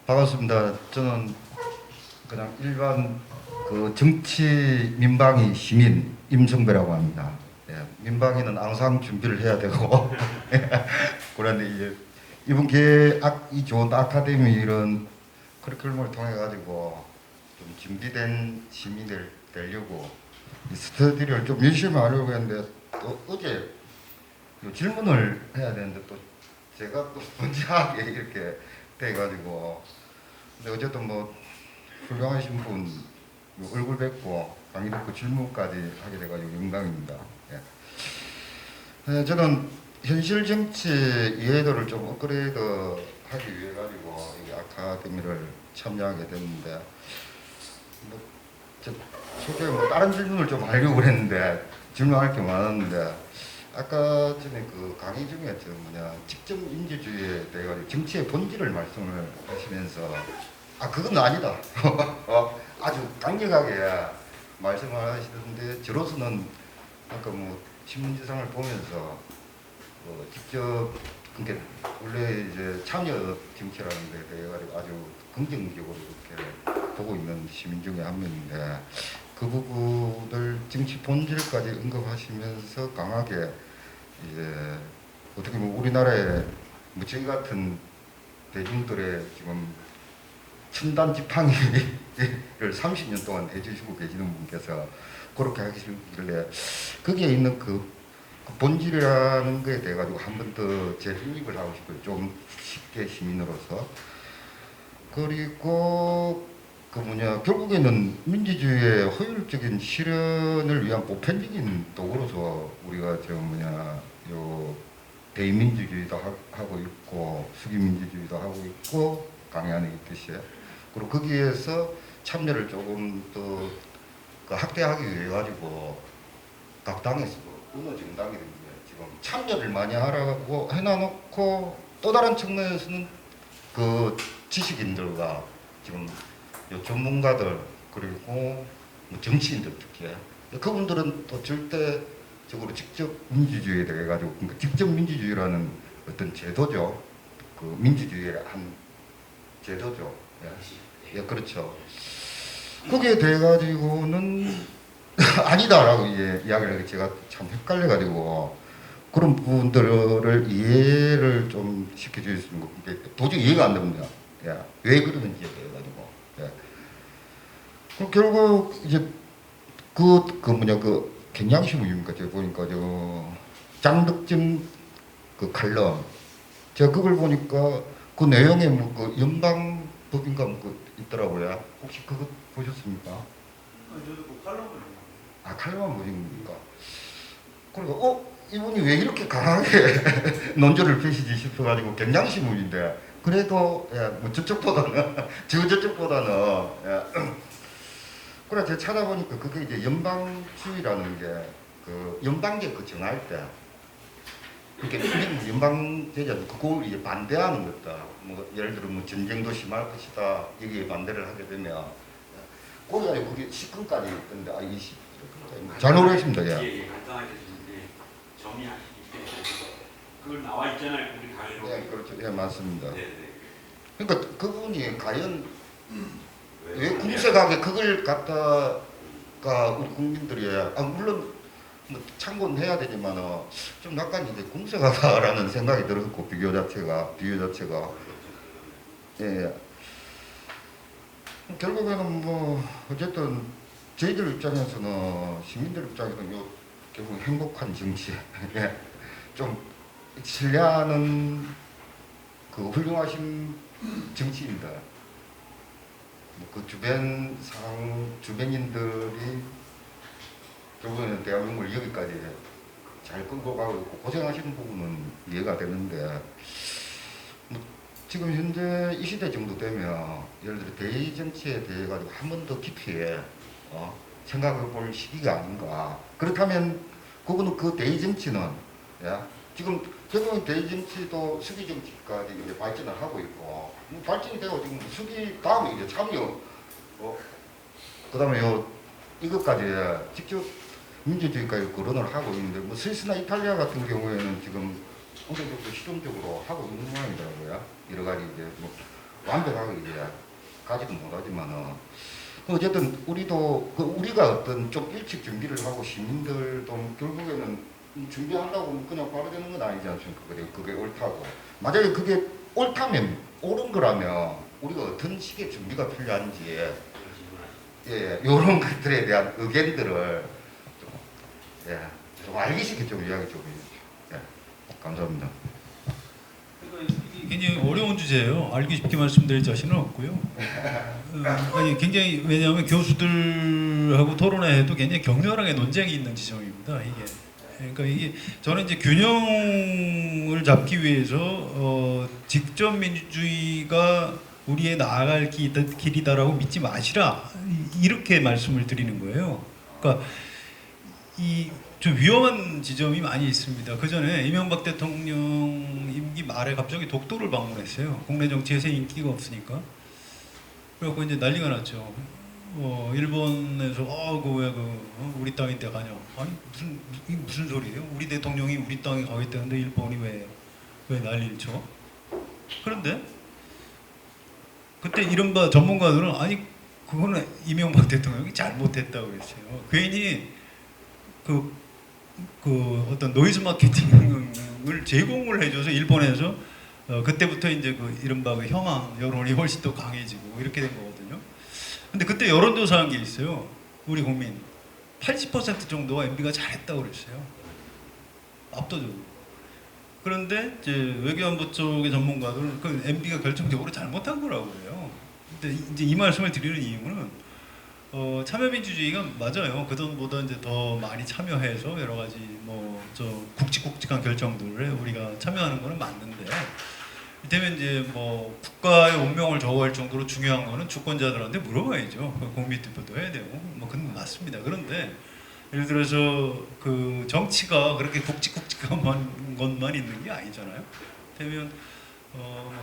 반갑습니다. 저는 그냥 일반 그 정치 민방위 시민 임성배라고 합니다. 예, 민방위는 항상 준비를 해야 되고 그런데 이제 이번 이 좋은 아카데미 이런 커리큘럼을 통해 가지고 좀 준비된 시민이 되려고 이 스터디를 좀 열심히 하려고 했는데 또 어제 질문을 해야 되는데 또 제가 또 먼저하게 이렇게 돼가지고 근데 어쨌든 뭐 훌륭하신 분 얼굴 뵙고 강의 듣고 질문까지 하게 돼가지고 영광입니다. 예. 저는 현실 정치 이해도를 좀 업그레이드 하기 위해 가지고 이 아카데미를 참여하게 됐는데 뭐 솔직히 뭐 다른 질문을 좀 하려고 했는데 질문할 게 많았는데 아까 전에 그 강의 중에 저 직접 민주주의에 대해 가지고 정치의 본질을 말씀을 하시면서 그건 아니다. 아주 강력하게 말씀을 하시던데 저로서는 아까 뭐 신문지상을 보면서 직접 그게 원래 이제 참여 정치라는 데 대해 가지고 아주 긍정적으로 이렇게 보고 있는 시민 중에 한 명인데 그 부분을 정치 본질까지 언급하시면서 강하게 이제 어떻게 보면 우리나라의 저희 같은 대중들의 지금 첨단 지팡이를 30년 동안 해주시고 계시는 분께서 그렇게 하시길래 거기에 있는 그 본질이라는 거에 대해 가지고 한 번 더 재정립을 하고 싶어요. 좀 쉽게 시민으로서. 그리고 결국에는 민주주의의 효율적인 실현을 위한 보편적인 도구로서 우리가 요 대의민주주의도 하고 있고 수기민주주의도 하고 있고 강의 안에 있듯이 그리고 거기에서 참여를 조금 더 확대하기 위해 가지고 각 당에서 어느 정당이든지 지금 참여를 많이 하라고 해놔놓고 또 다른 측면에서는 그 지식인들과 지금 요 전문가들 그리고 뭐 정치인들 특히 그분들은 또 절대적으로 직접 민주주의에 대해 가지고 그러니까 직접 민주주의라는 어떤 제도죠. 그 민주주의의 한 제도죠. 예, 그렇죠. 거기에 대해 가지고는 아니다라고 이야기를 하기 제가 참 헷갈려 가지고 그런 부분들을 이해를 좀 시켜줄 수 있는 거 도저히 이해가 안 됩니다. 예, 왜 그러는지에 대해 가지고. 예. 그럼 결국 이제 그 경향신문입니까? 제가 보니까 장덕진 그 칼럼 제가 그걸 보니까 그 내용에 뭐 그 연방법인가 뭐 있더라고요. 혹시 그거 보셨습니까? 저도 그 칼럼을 칼럼만 보신 겁니까? 그리고 이분이 왜 이렇게 강하게 논조를 펴시지 싶어가지고 경향신문인데 그래도 뭐 저쪽보다는 저쪽보다는 그래 제가 찾아보니까 그게 이제 연방주의라는 게 그 연방제 그 정할 때 이렇게 미국 연방제자도 그걸 이제 반대하는 것다. 뭐 예를 들어 뭐 전쟁도 심할 것이다. 여기에 반대를 하게 되면 거기가 그게 10분까지 있던데 잘 모르겠습니다. 예, 간단하게 좀 정리하시기 때문에 그걸 나와 있잖아요. 우리 가요로. 네, 그렇죠. 예, 맞습니다. 네. 그러니까 그분이 과연 왜 궁색하게 그걸 갖다가 우리 국민들이 물론 뭐 참고는 해야 되지만 좀 약간 이제 궁색하다라는 생각이 들었고 비교 자체가 예. 결국에는 뭐 어쨌든 저희들 입장에서는 시민들 입장에서는 결국 행복한 정치 좀 신뢰하는 그 훌륭하신 정치인들 그 주변인들이 결국에는 대한민국을 여기까지 잘 끌고 가고 있고 고생하시는 부분은 이해가 되는데 뭐 지금 현재 이 시대 정도 되면 예를 들어 대의 정치에 대해 가지고 한 번 더 깊이 생각해 볼 시기가 아닌가. 그렇다면 그거는 그 대의 정치는 지금 결국은 대의 정치도 수기 정치까지 이제 발전을 하고 있고 발전이 되고 지금 수기 다음에 이제 참여 그다음에 이것까지 직접 민주주의까지 거론을 하고 있는데 뭐 스위스나 이탈리아 같은 경우에는 지금 어느 정도 실험적으로 하고 있는 모양이더라고요. 여러 가지 이제 뭐 완벽하게 이제 가지도 못하지만은 어쨌든 우리도 우리가 어떤 좀 일찍 준비를 하고 시민들도 결국에는 준비한다고 그냥 바로 되는 건 아니지 않습니까? 그게 옳다고. 만약에 그게 옳다면 옳은 거라면 우리가 어떤 식의 준비가 필요한지 예, 이런 것들에 대한 의견들을 좀, 예, 좀 알기 쉽게 좀 이야기 좀 해주십시오. 예, 감사합니다. 굉장히 어려운 주제예요. 알기 쉽게 말씀드릴 자신은 없고요. 아니 굉장히 왜냐하면 교수들하고 토론회에도 굉장히 격렬하게 논쟁이 있는 지점입니다. 이게 그러니까 이게 저는 이제 균형을 잡기 위해서 직접 민주주의가 우리의 나아갈 길이다라고 믿지 마시라 이렇게 말씀을 드리는 거예요. 그러니까 이 좀 위험한 지점이 많이 있습니다. 그 전에 이명박 대통령 임기 말에 갑자기 독도를 방문했어요. 국내 정치에서 인기가 없으니까. 그래갖고 이제 난리가 났죠. 일본에서 우리 땅인데 가냐? 아니 이게 무슨 소리예요? 우리 대통령이 우리 땅에 가겠다는데 일본이 왜 난리를 쳐? 그런데 그때 이른바 전문가들은 아니 그거는 이명박 대통령이 잘못했다고 그랬어요. 괜히 그 어떤 노이즈 마케팅을 제공을 해줘서 일본에서 그때부터 이제 그 이른바 그 혐한 여론이 훨씬 더 강해지고 이렇게 된 거거든요. 근데 그때 여론조사한 게 있어요. 우리 국민 80% 정도가 MB가 잘했다고 그랬어요. 압도적으로. 그런데 이제 외교안보 쪽의 전문가들은 그 MB가 결정적으로 잘못한 거라고 그래요. 근데 이제 이 말씀을 드리는 이유는 참여민주주의가 맞아요. 그전보다 이제 더 많이 참여해서 여러 가지 굵직굵직한 결정들을 우리가 참여하는 거는 맞는데 이때면 이제 국가의 운명을 좌우할 정도로 중요한 거는 주권자들한테 물어봐야죠. 국민 투표도 해야 되고 그건 맞습니다. 그런데 예를 들어서 그 정치가 그렇게 굵직굵직한 것만 있는 게 아니잖아요. 되면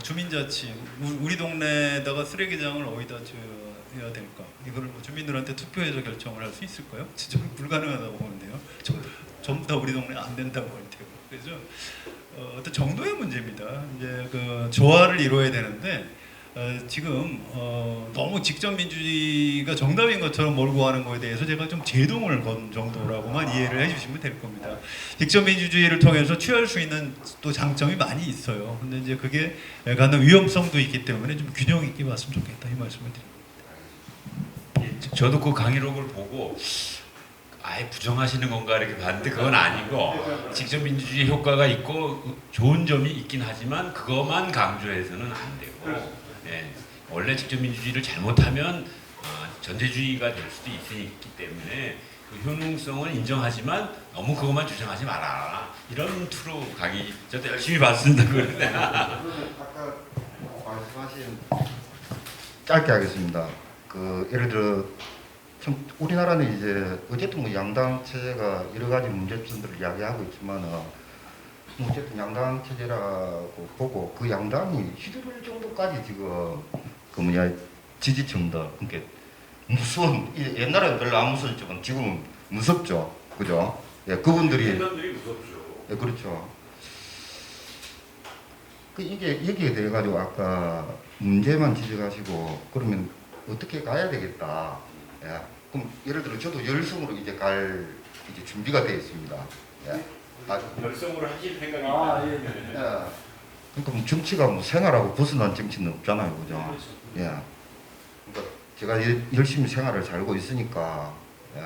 주민자치 우리 동네에다가 쓰레기장을 어디다 지어야 될까? 이거를 주민들한테 투표해서 결정을 할 수 있을까요? 진짜 불가능하다고 보는데요. 전부 다 우리 동네 안 된다고 할 테고. 그래서 어떤 정도의 문제입니다. 이제 그 조화를 이루어야 되는데 지금 너무 직접 민주주의가 정답인 것처럼 몰고 가는 거에 대해서 제가 좀 제동을 건 정도라고만 이해를 해주시면 될 겁니다. 직접 민주주의를 통해서 취할 수 있는 또 장점이 많이 있어요. 근데 이제 그게 갖는 위험성도 있기 때문에 좀 균형 있게 봤으면 좋겠다 이 말씀을 드립니다. 저도 그 강의록을 보고 아예 부정하시는 건가 이렇게 봤는데 그건 아니고 직접 민주주의 효과가 있고 좋은 점이 있긴 하지만 그것만 강조해서는 안 되고 원래 직접 민주주의를 잘못하면 전제주의가 될 수도 있기 때문에 그 효능성은 인정하지만 너무 그것만 주장하지 마라 이런 투로 강의 저도 열심히 봤습니다. 그런데 아까 말씀하신 짧게 하겠습니다. 예를 들어 참 우리나라는 이제 어쨌든 양당 체제가 여러 가지 문제점들을 이야기하고 있지만은 어쨌든 양당 체제라고 보고 그 양당이 휘두를 정도까지 지금 지지층들 그러니까 무서운 옛날에는 별로 안 무서웠지만 지금은 무섭죠, 그죠? 예, 그분들이 무섭죠. 예, 그렇죠. 이게 여기에 대해 가지고 아까 문제만 지적하시고 그러면 어떻게 가야 되겠다. 예. 그럼 예를 들어 저도 열성으로 이제 갈 준비가 되어 있습니다. 예. 열성으로 하실 생각이 예. 그러니까 정치가 생활하고 벗어난 정치는 없잖아요, 그죠? 예. 그러니까 제가 열심히 생활을 살고 있으니까 예.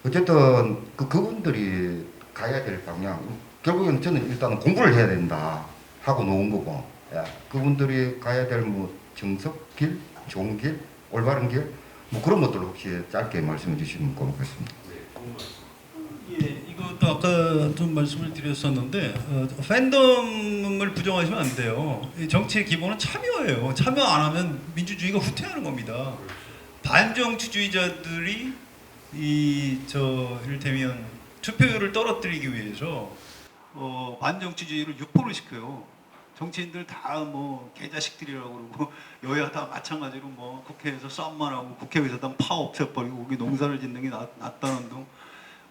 어쨌든 그분들이 가야 될 방향 결국에는 저는 일단은 공부를 해야 된다 하고 놓은 거고 예. 그분들이 가야 될 정석길, 좋은 길, 올바른 길 그런 것들 혹시 짧게 말씀해 주시면 고맙겠습니다. 예, 이것도 아까 좀 말씀을 드렸었는데 팬덤을 부정하시면 안 돼요. 정치의 기본은 참여예요. 참여 안 하면 민주주의가 후퇴하는 겁니다. 반정치주의자들이 이를테면 투표율을 떨어뜨리기 위해서 반정치주의를 유포를 시켜요. 정치인들 다 개자식들이라고 그러고 여야 다 마찬가지로 국회에서 싸움만 하고 국회의사당 파 없애버리고 거기 농사를 짓는 게 낫다는 등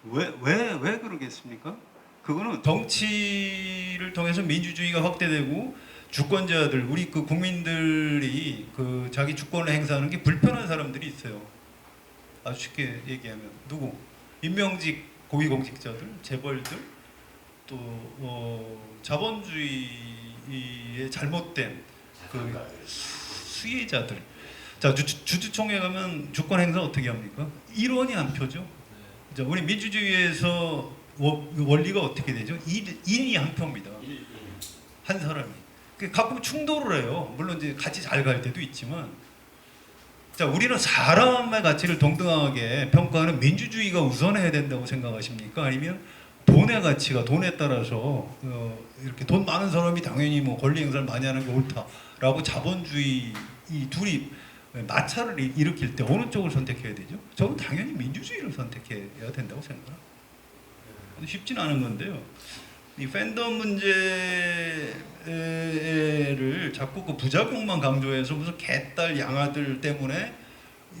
왜 그러겠습니까? 그거는 정치를 통해서 민주주의가 확대되고 주권자들, 우리 그 국민들이 그 자기 주권을 행사하는 게 불편한 사람들이 있어요. 아주 쉽게 얘기하면 누구? 임명직 고위공직자들, 재벌들, 또 자본주의의 잘못된 그 수혜자들. 자, 주주총회 가면 주권 행사 어떻게 합니까? 일원이 한 표죠. 자, 우리 민주주의에서 원리가 어떻게 되죠? 인이 한 표입니다. 한 사람이. 가끔 충돌을 해요. 물론 이제 같이 잘 갈 때도 있지만, 자, 우리는 사람의 가치를 동등하게 평가하는 민주주의가 우선해야 된다고 생각하십니까? 아니면 돈의 가치가 돈에 따라서 이렇게 돈 많은 사람이 당연히 뭐 권리 행사를 많이 하는 게 옳다라고 자본주의 이 둘이 마찰을 일으킬 때 어느 쪽을 선택해야 되죠? 저는 당연히 민주주의를 선택해야 된다고 생각합니다. 쉽진 않은 건데요. 이 팬덤 문제를 자꾸 그 부작용만 강조해서 무슨 개딸 양아들 때문에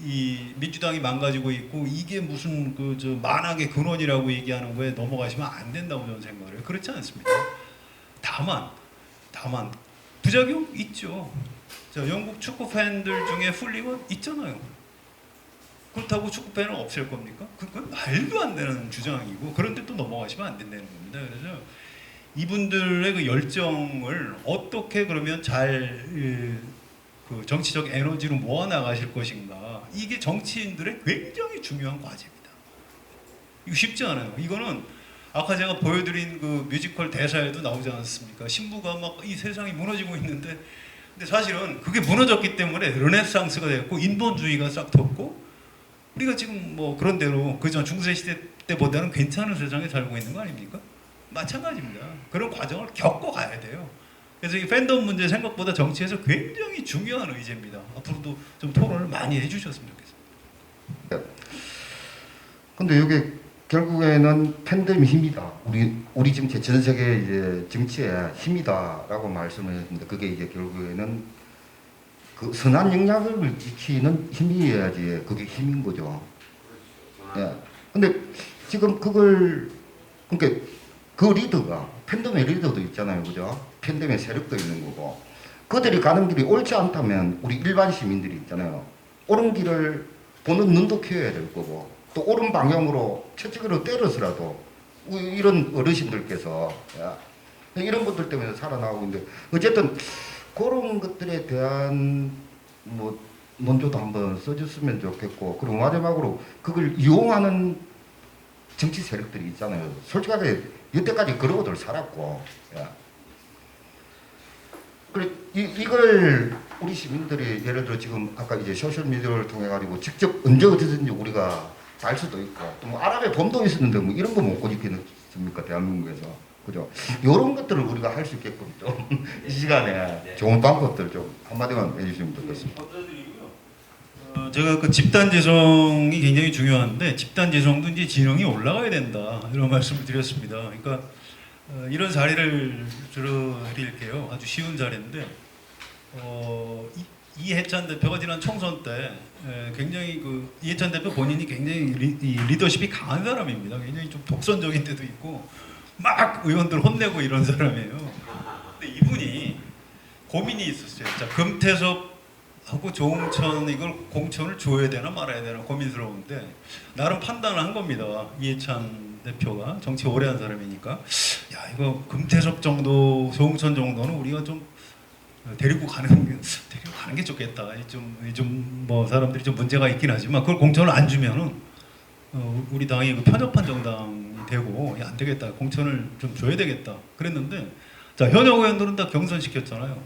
이 민주당이 망가지고 있고 이게 무슨 그 저 만악의 근원이라고 얘기하는 거에 넘어가시면 안 된다고 저는 생각을 해요. 그렇지 않습니다. 다만 부작용 있죠. 자, 영국 축구 팬들 중에 훌리건 있잖아요. 그렇다고 축구 팬은 없앨 겁니까? 그건 말도 안 되는 주장이고 그런데 또 넘어가시면 안 된다는 겁니다. 그래서 이분들의 그 열정을 어떻게 그러면 잘 그 정치적 에너지로 모아 나가실 것인가, 이게 정치인들의 굉장히 중요한 과제입니다. 이거 쉽지 않아요. 이거는 아까 제가 보여드린 그 뮤지컬 대사에도 나오지 않았습니까? 신부가 막 이 세상이 무너지고 있는데, 근데 사실은 그게 무너졌기 때문에 르네상스가 됐고 인본주의가 싹 텄고 우리가 지금 뭐 그런 대로 그전 중세 시대 때보다는 괜찮은 세상에 살고 있는 거 아닙니까? 마찬가지입니다. 그런 과정을 겪고 가야 돼요. 그래서 이 팬덤 문제 생각보다 정치에서 굉장히 중요한 의제입니다. 앞으로도 좀 토론을 많이 해주셨으면 좋겠습니다. 근데 이게 결국에는 팬덤이 힘이다. 우리 지금 전 세계 이제 정치의 힘이다라고 말씀을 했습니다. 그게 이제 결국에는 그 선한 영향을 끼치는 힘이어야지 그게 힘인 거죠. 예. 근데 지금 그걸 그러니까 그 리더가 팬덤의 리더도 있잖아요, 그죠? 팬덤의 세력도 있는 거고 그들이 가는 길이 옳지 않다면 우리 일반 시민들이 있잖아요. 옳은 길을 보는 눈도 키워야 될 거고 또 옳은 방향으로 채찍으로 때려서라도 이런 어르신들께서 이런 것들 때문에 살아나오고 있는데 어쨌든 그런 것들에 대한 뭐 논조도 한번 써줬으면 좋겠고 그리고 마지막으로 그걸 이용하는 정치 세력들이 있잖아요. 솔직하게 여태까지 그러고들 살았고 그래 이걸 우리 시민들이 예를 들어 지금 아까 이제 소셜 미디어를 통해 가지고 직접 언제 어디든지 우리가 알 수도 있고 또 뭐 아랍의 봄도 있었는데 뭐 이런 거 못 고집했습니까 대한민국에서 그죠? 이런 것들을 우리가 할 수 있게끔 좀 이 시간에 좋은 방법들 좀 한마디만 해주시면 좋겠습니다. 제가 그 집단 지성이 굉장히 중요한데 집단 지성도 이제 지능이 올라가야 된다 이런 말씀을 드렸습니다. 그러니까 이런 사례를 들어드릴게요. 아주 쉬운 사례인데 이해찬 대표가 지난 총선 때 굉장히 그 이해찬 대표 본인이 굉장히 리더십이 강한 사람입니다. 굉장히 좀 독선적인 데도 있고 막 의원들 혼내고 이런 사람이에요. 근데 이분이 고민이 있었어요. 자, 금태섭하고 조홍천 이걸 공천을 줘야 되나 말아야 되나 고민스러운데 나름 판단을 한 겁니다. 이해찬 대표가 정치 오래 한 사람이니까 야 이거 금태섭 정도 조홍천 정도는 우리가 좀 데리고 가는 게 좋겠다. 좀 뭐 사람들이 좀 문제가 있긴 하지만 그걸 공천을 안 주면은 우리 당이 그 편협한 정당이 되고 야, 안 되겠다. 공천을 좀 줘야 되겠다. 그랬는데 자 현역 의원들은 다 경선시켰잖아요.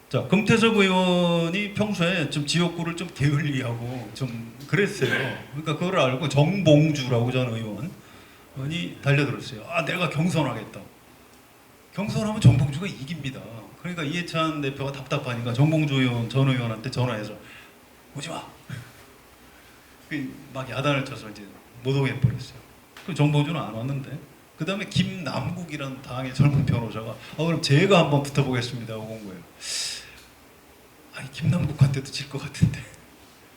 자 금태섭 의원이 평소에 좀 지역구를 좀 게을리하고 좀 그랬어요. 그러니까 그걸 알고 정봉주라고 전 의원이 달려들었어요. 아 내가 경선하겠다. 경선하면 정봉주가 이깁니다. 그러니까 이해찬 대표가 답답하니까 정봉주 의원 전 의원한테 전화해서 오지 마. 막 야단을 쳐서 이제 못 오게 해버렸어요. 그 정봉주는 안 왔는데 그 다음에 김남국이라는 당의 젊은 변호사가 그럼 제가 한번 붙어보겠습니다 하고 온 거예요. 아니 김남국한테도 질 것 같은데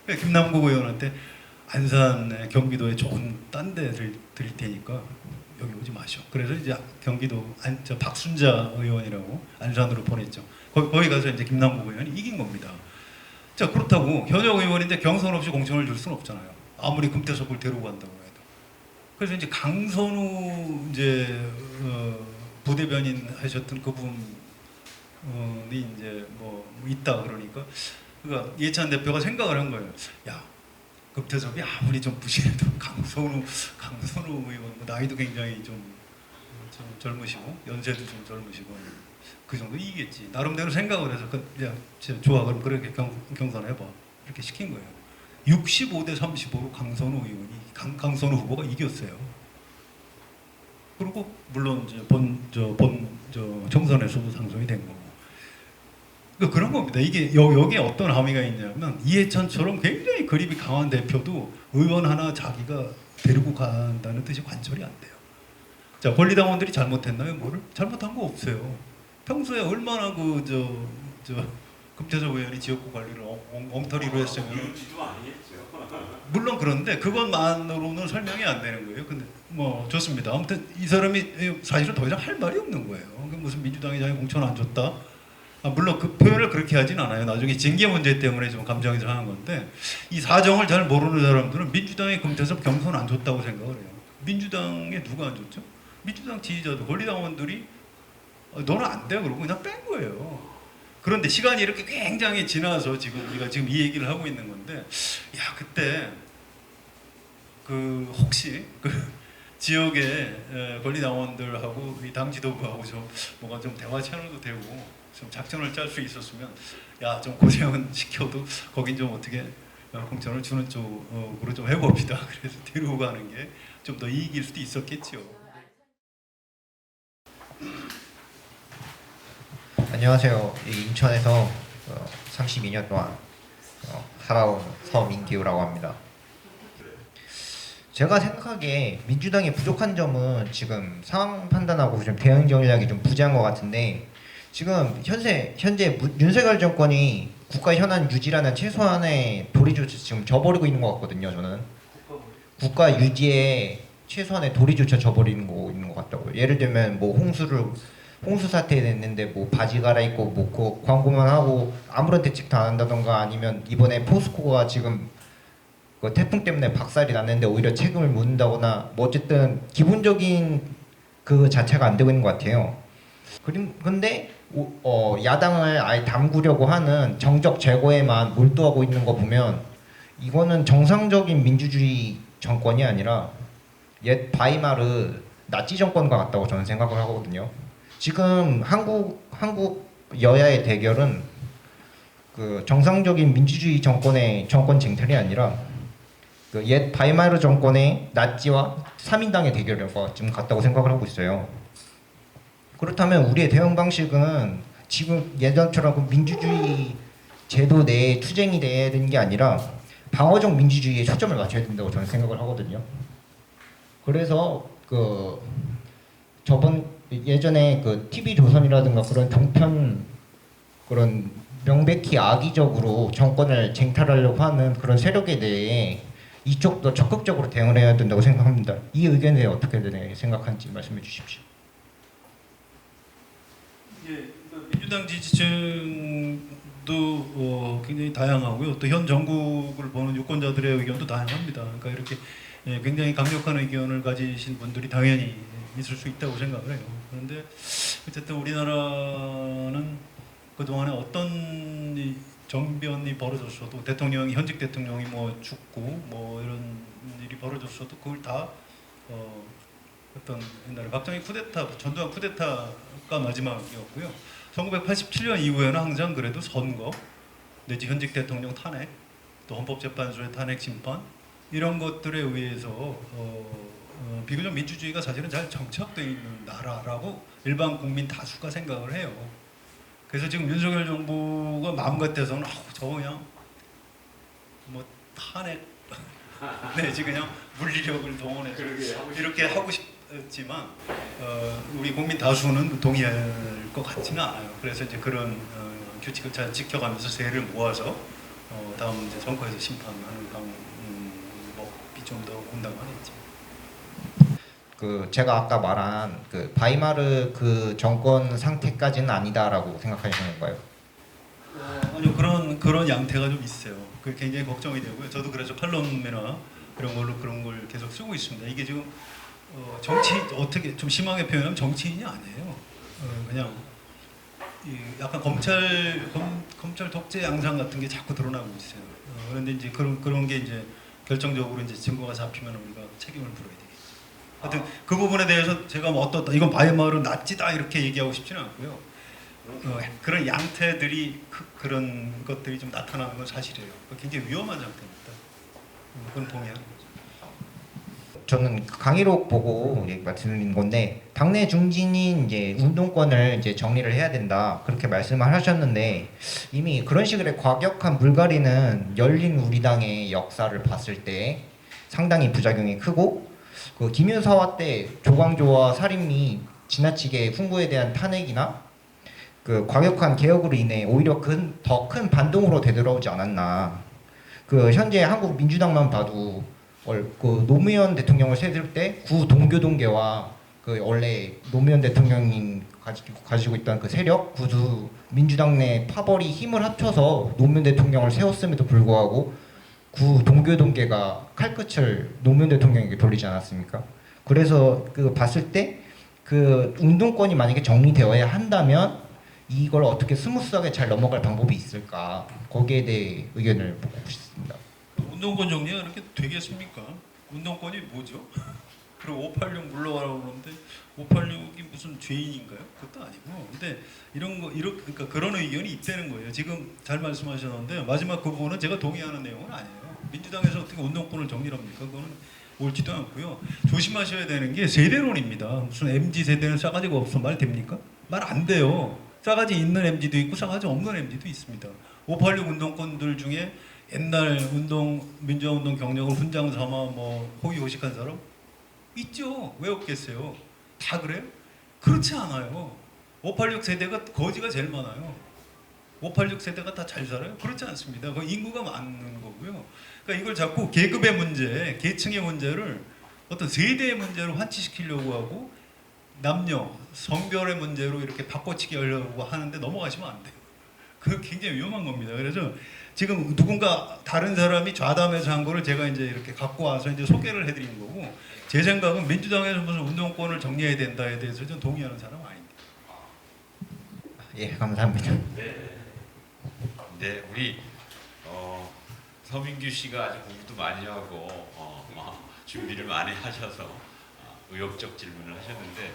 김남국 의원한테 안산에 경기도에 좋은 딴 데 드릴 테니까 여기 오지 마시오. 그래서 이제 경기도 저 박순자 의원이라고 안산으로 보냈죠. 거기 가서 이제 김남국 의원이 이긴 겁니다. 자, 그렇다고 현역 의원인데 경선 없이 공천을 줄 수는 없잖아요. 아무리 금태섭을 데리고 간다고 해도. 그래서 이제 강선우 이제 부대변인 하셨던 그분이 이제 뭐 있다 그러니까 이해찬 대표가 생각을 한 거예요. 야, 금태섭이 아무리 좀 부실해도 강선우 의원 나이도 굉장히 좀 젊으시고 연세도 좀 젊으시고 그 정도 이기겠지. 나름대로 생각을 해서 야, 좋아 그럼 그렇게 경선해봐 이렇게 시킨 거예요. 65대 35로 강선우 의원이 강선우 후보가 이겼어요. 그리고 물론 이제 총선에서도 당선이 된 거고. 그러니까 그런 겁니다. 이게 여기에 어떤 함의가 있냐면 이해찬처럼 굉장히 그립이 강한 대표도 의원 하나 자기가 데리고 간다는 뜻이 관철이 안 돼요. 자, 권리당원들이 잘못했나요? 뭐를? 잘못한 거 없어요. 평소에 얼마나 금태섭 의원이 지역구 관리를 엉터리로 했으면 이유지도 아니겠죠. 물론 그런데 그것만으로는 설명이 안 되는 거예요. 근데 뭐 좋습니다. 아무튼 이 사람이 사실은 더 이상 할 말이 없는 거예요. 무슨 민주당이 자기 공천 안 줬다. 물론 그 표현을 그렇게 하진 않아요. 나중에 징계 문제 때문에 좀 감정이 상한 건데 이 사정을 잘 모르는 사람들은 민주당이 금태섭 경선 안 줬다고 생각을 해요. 민주당에 누가 안 줬죠? 민주당 지지자도 권리당원들이 너는 안 돼 그러고 그냥 뺀 거예요. 그런데 시간이 이렇게 굉장히 지나서 지금 우리가 지금 이 얘기를 하고 있는 건데, 야 그때 혹시 지역의 권리당원들하고 이 당 지도부하고 좀 뭐가 좀 대화 채널도 되고 좀 작전을 짤 수 있었으면 야 좀 고생은 시켜도 거긴 좀 어떻게 공천을 주는 쪽으로 좀 해봅시다. 그래서 데리고 가는 게 좀 더 이익일 수도 있었겠죠. 안녕하세요. 인천에서 32년 동안 살아온 서민기우라고 합니다. 제가 생각하기에 민주당의 부족한 점은 지금 상황 판단하고 좀 대응 전략이 좀 부재한 것 같은데 지금 현재 윤석열 정권이 국가 현안 유지라는 최소한의 도리조차 지금 저버리고 있는 것 같거든요. 저는 국가 유지에 최소한의 도리조차 저버리는 것 같다고요. 예를 들면 뭐 홍수 사태 됐는데 뭐 바지 갈아입고 뭐 광고만 하고 아무런 대책도 안 한다던가 아니면 이번에 포스코가 지금 그 태풍 때문에 박살이 났는데 오히려 책임을 묻는다거나 뭐 어쨌든 기본적인 그 자체가 안 되고 있는 것 같아요. 근데 야당을 아예 담그려고 하는 정적 제거에만 몰두하고 있는 거 보면 이거는 정상적인 민주주의 정권이 아니라 옛 바이마르 나치 정권과 같다고 저는 생각을 하거든요. 지금 한국 여야의 대결은 그 정상적인 민주주의 정권의 정권 쟁탈이 아니라 그 옛 바이마르 정권의 나치와 3인당의 대결과 지금 같다고 생각을 하고 있어요. 그렇다면 우리의 대응 방식은 지금 예전처럼 그 민주주의 제도 내에 투쟁이 돼야 되는 게 아니라 방어적 민주주의에 초점을 맞춰야 된다고 저는 생각을 하거든요. 그래서 예전에 그 TV조선이라든가 그런 종편 그런 명백히 악의적으로 정권을 쟁탈하려고 하는 그런 세력에 대해 이쪽도 적극적으로 대응을 해야 된다고 생각합니다. 이 의견에 대해 어떻게 생각하는지 말씀해 주십시오. 예, 민주당 지지층도 굉장히 다양하고요. 또 현 정국을 보는 유권자들의 의견도 다양합니다. 그러니까 이렇게 굉장히 강력한 의견을 가지신 분들이 당연히 있을 수 있다고 생각을 해요. 그런데 어쨌든 우리나라는 그동안에 어떤 정변이 벌어졌어도 현직 대통령이 뭐 죽고 뭐 이런 일이 벌어졌어도 그걸 다 어떤 옛날에 박정희 쿠데타, 전두환 쿠데타가 마지막이었고요. 1987년 이후에는 항상 그래도 선거 내지 현직 대통령 탄핵, 또 헌법재판소의 탄핵 심판 이런 것들에 의해서 비교적 민주주의가 사실은 잘 정착되어 있는 나라라고 일반 국민 다수가 생각을 해요. 그래서 지금 윤석열 정부가 마음 같아서는 저거 그냥 뭐 탄핵 내지 그냥 물리력을 동원해서 이렇게 하고 싶지만 우리 국민 다수는 동의할 것 같지는 않아요. 그래서 이제 그런 규칙을 잘 지켜가면서 세를 모아서 다음 이제 정권에서 심판하는 방법이 좀 더 온다고 하겠죠. 그 제가 아까 말한 그 바이마르 그 정권 상태까지는 아니다라고 생각하시는 건가요? 아니요, 그런 양태가 좀 있어요. 그 굉장히 걱정이 되고요. 저도 그래서 칼럼이나 그런 걸 계속 쓰고 있습니다. 이게 지금 정치 어떻게 좀 심하게 표현하면 정치인이 아니에요. 그냥 약간 검찰 독재 양상 같은 게 자꾸 드러나고 있어요. 그런데 이제 그런 게 이제 결정적으로 이제 증거가 잡히면 우리가 책임을 물어야 되겠죠. 하여튼 그 부분에 대해서 제가 뭐 어떻다 이건 바이마르 나치다 이렇게 얘기하고 싶지는 않고요. 그런 양태들이 그런 것들이 좀 나타나는 건 사실이에요. 굉장히 위험한 상태입니다. 그건 동의하는 거죠. 저는 강의록 보고 말씀드린 건데 당내 중진이 이제 운동권을 이제 정리를 해야 된다 그렇게 말씀을 하셨는데 이미 그런 식의 과격한 물갈이는 열린 우리당의 역사를 봤을 때 상당히 부작용이 크고 그 김윤사화 때 조광조와 살인이 지나치게 훈구에 대한 탄핵이나 그 과격한 개혁으로 인해 오히려 더 큰 반동으로 되돌아오지 않았나. 그 현재 한국 민주당만 봐도 그 노무현 대통령을 세울 때 구 동교동계와 그 원래 노무현 대통령이 가지고 있던 그 세력 구두 민주당 내 파벌이 힘을 합쳐서 노무현 대통령을 세웠음에도 불구하고 구 동교동계가 칼끝을 노무현 대통령에게 돌리지 않았습니까? 그래서 그 봤을 때 그 운동권이 만약에 정리되어야 한다면 이걸 어떻게 스무스하게 잘 넘어갈 방법이 있을까? 거기에 대해 의견을 묻고 싶습니다. 운동권 정리가 그렇게 되겠습니까? 운동권이 뭐죠? 그리고 586 물러가라고 그러는데 586이 무슨 죄인인가요? 그것도 아니고. 근데 그러니까 그런 의견이 있다는 거예요. 지금 잘 말씀하셨는데 마지막 그 부분은 제가 동의하는 내용은 아니에요. 민주당에서 어떻게 운동권을 정리합니까? 그거는 옳지도 않고요. 조심하셔야 되는 게 세대론입니다. 무슨 MZ 세대는 싸가지가 없어 말 됩니까? 말 안 돼요. 싸가지 있는 MZ도 있고 싸가지 없는 MZ도 있습니다. 586 운동권들 중에 옛날 민주화 운동 경력을 훈장 삼아 뭐 호의호식한 사람 있죠. 왜 없겠어요? 다 그래요? 그렇지 않아요. 586 세대가 거지가 제일 많아요. 586 세대가 다 잘 살아요? 그렇지 않습니다. 그 인구가 많은 거고요. 그러니까 이걸 자꾸 계급의 문제, 계층의 문제를 어떤 세대의 문제로 환치시키려고 하고 남녀, 성별의 문제로 이렇게 바꿔치기 하려고 하는데 넘어가시면 안 돼요. 그거 굉장히 위험한 겁니다. 그래서 지금 누군가 다른 사람이 좌담해서 한 거를 제가 이제 이렇게 갖고 와서 이제 소개를 해드리는 거고 제 생각은 민주당에서 무슨 운동권을 정리해야 된다에 대해서 좀 동의하는 사람은 아닙니다. 예, 감사합니다. 네, 우리 서민규 씨가 아주 공부도 많이 하고 준비를 많이 하셔서 의욕적 질문을 하셨는데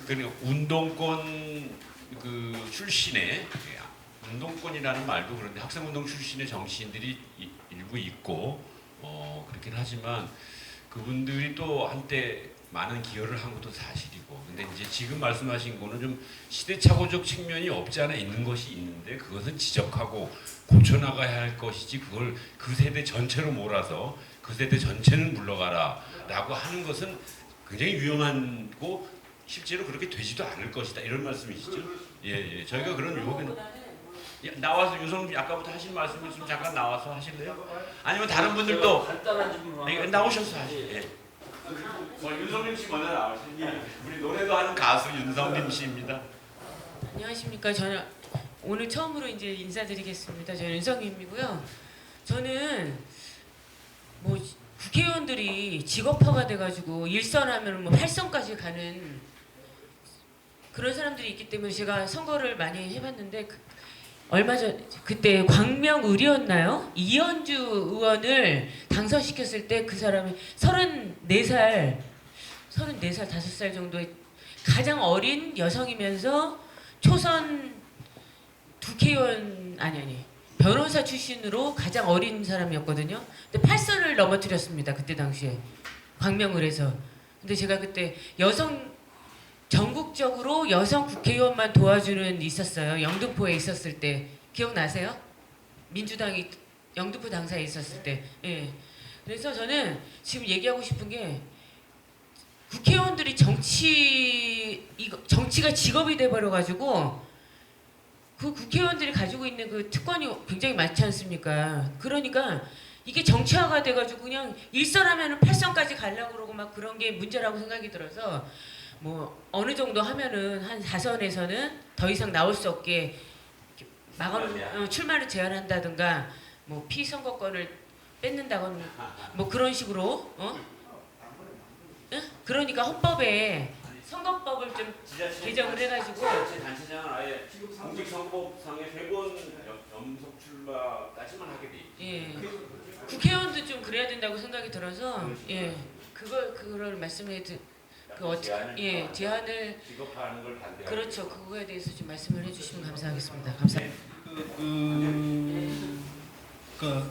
그러니까 운동권 그 출신의 운동권이라는 말도 그런데 학생운동 출신의 정치인들이 일부 있고 그렇긴 하지만 그분들이 또 한때 많은 기여를 한 것도 사실이고 근데 이제 지금 말씀하신 거는 좀 시대착오적 측면이 없지 않아 있는 것이 있는데 그것은 지적하고 고쳐나가야 할 것이지 그걸 그 세대 전체로 몰아서 그 세대 전체는 물러가라 라고 하는 것은 굉장히 위험하고 실제로 그렇게 되지도 않을 것이다 이런 말씀이시죠? 예, 저희가 그런 유혹에는 나와서 유성님 아까부터 하신 말씀을 좀 잠깐 나와서 하실래요? 아니면 다른 분들도 나오셔서 하시죠. 예. 윤성림 씨 먼저 나오시죠. 우리 노래도 하는 가수 윤성림 씨입니다. 안녕하십니까. 저는 오늘 처음으로 이제 인사드리겠습니다. 저는 윤성림이고요. 저는 뭐 국회의원들이 직업화가 돼가지고 1선하면 뭐 8선까지 가는 그런 사람들이 있기 때문에 제가 선거를 많이 해봤는데 얼마 전 그때 광명을이었나요? 이현주 의원을 당선시켰을 때 그 사람이 34살 5살 정도의 가장 어린 여성이면서 초선 국회의원 아니 변호사 출신으로 가장 어린 사람이었거든요. 근데 8선을 넘어뜨렸습니다. 그때 당시에 광명을에서. 근데 제가 그때 전국적으로 여성 국회의원만 도와주는 있었어요. 영등포에 있었을 때 기억나세요? 민주당이 영등포 당사에 있었을 때. 예. 그래서 저는 지금 얘기하고 싶은 게 국회의원들이 정치가 직업이 돼버려가지고 그 국회의원들이 가지고 있는 그 특권이 굉장히 많지 않습니까? 그러니까 이게 정치화가 돼가지고 그냥 일선하면은 8선까지 가려고 그러고 막 그런 게 문제라고 생각이 들어서 뭐 어느 정도 하면은 한 4선에서는 더 이상 나올 수 없게 출마를 제한한다든가 뭐 피선거권을 뺏는다거나 뭐 그런 식으로 응? 그러니까 헌법에 선거법을 좀 개정을 해가지고 단체장은 아예 공직선거법상의 3번 연속 출마까지만 하게 돼 있지. 예. 국회의원도 좀 그래야 된다고 생각이 들어서 예 그걸 말씀해 그 어떻게 제한을 직업화하는 걸 반대하고. 그렇죠 그거에 대해서 좀 말씀을 해주시면 감사하겠습니다. 감사합니다. 그러니까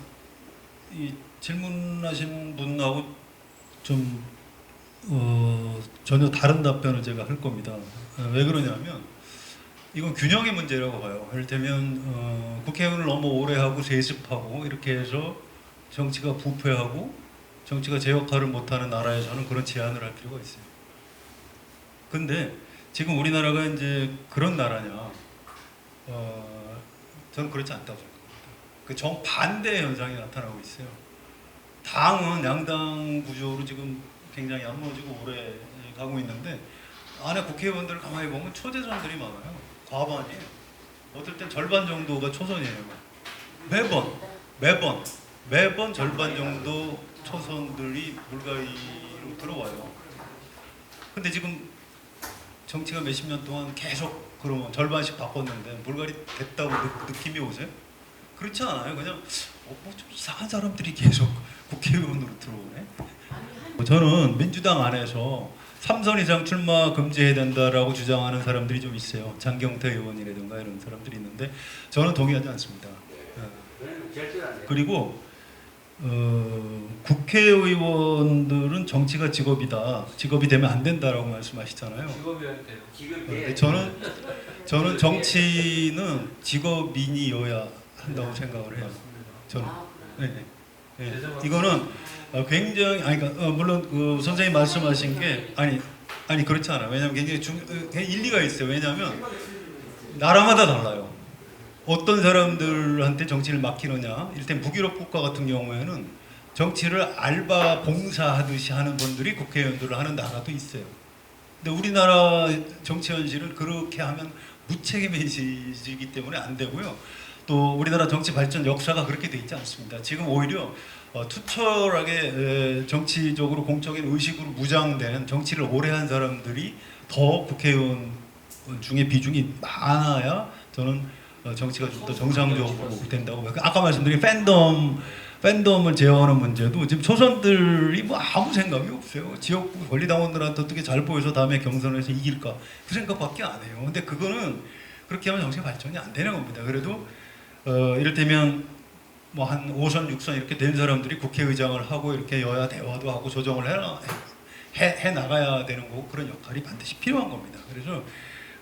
이 질문하신 분하고 좀 전혀 다른 답변을 제가 할 겁니다. 왜 그러냐면 이건 균형의 문제라고 봐요. 이를테면 국회의원을 너무 오래 하고 세습하고 이렇게 해서 정치가 부패하고 정치가 제 역할을 못하는 나라에서는 그런 제한을 할 필요가 있어요. 근데 지금 우리나라가 이제 그런 나라냐? 저는 그렇지 않다고 생각합니다. 그 정반대 현상이 나타나고 있어요. 당은 양당 구조로 지금 굉장히 안 무너지고 오래 가고 있는데 안에 국회의원들을 가만히 보면 초재선들이 많아요. 과반이에요. 어떨 땐 절반 정도가 초선이에요. 매번 절반 정도 초선들이 물갈이로 들어와요. 근데 지금 정치가 몇십 년 동안 계속 그러면 절반씩 바꿨는데 물갈이 됐다고 느낌이 오세요? 그렇지 않아요. 그냥 뭐 좀 이상한 사람들이 계속 국회의원으로 들어오네. 저는 민주당 안에서 3선 이상 출마 금지해야 된다라고 주장하는 사람들이 좀 있어요. 장경태 의원이라든가 이런 사람들이 있는데 저는 동의하지 않습니다. 그리고 국회의원들은 정치가 직업이다. 직업이 되면 안 된다라고 말씀하시잖아요. 직업이어야 돼요. 근데 저는 정치는 직업인이어야 한다고 생각을 해요. 저는. 네. 이거는 굉장히 그러니까 물론 그 선생님 말씀하신 게 아니 그렇지 않아요. 왜냐하면 굉장히 일리가 있어요. 왜냐하면 나라마다 달라요. 어떤 사람들한테 정치를 맡기느냐. 일단 북유럽 국가 같은 경우에는 정치를 알바 봉사하듯이 하는 분들이 국회의원들을 하는 나라도 있어요. 근데 우리나라 정치 현실은 그렇게 하면 무책임해지기 때문에 안 되고요. 또 우리나라 정치 발전 역사가 그렇게 돼 있지 않습니다. 지금 오히려 투철하게 정치적으로 공적인 의식으로 무장된 정치를 오래 한 사람들이 더 국회의원 중에 비중이 많아야 저는 정치가 좀 더 정상적으로 된다고 봐요. 아까 말씀드린 팬덤을 제어하는 문제도 지금 초선들이 뭐 아무 생각이 없어요. 지역구 권리당원들한테 어떻게 잘 보여서 다음에 경선에서 이길까 그 생각밖에 안 해요. 근데 그거는 그렇게 하면 정치 발전이 안 되는 겁니다. 그래도 이를테면 뭐 한 5선, 6선 이렇게 된 사람들이 국회의장을 하고 이렇게 여야 대화도 하고 조정을 해 나가야 되는 거고 그런 역할이 반드시 필요한 겁니다. 그래서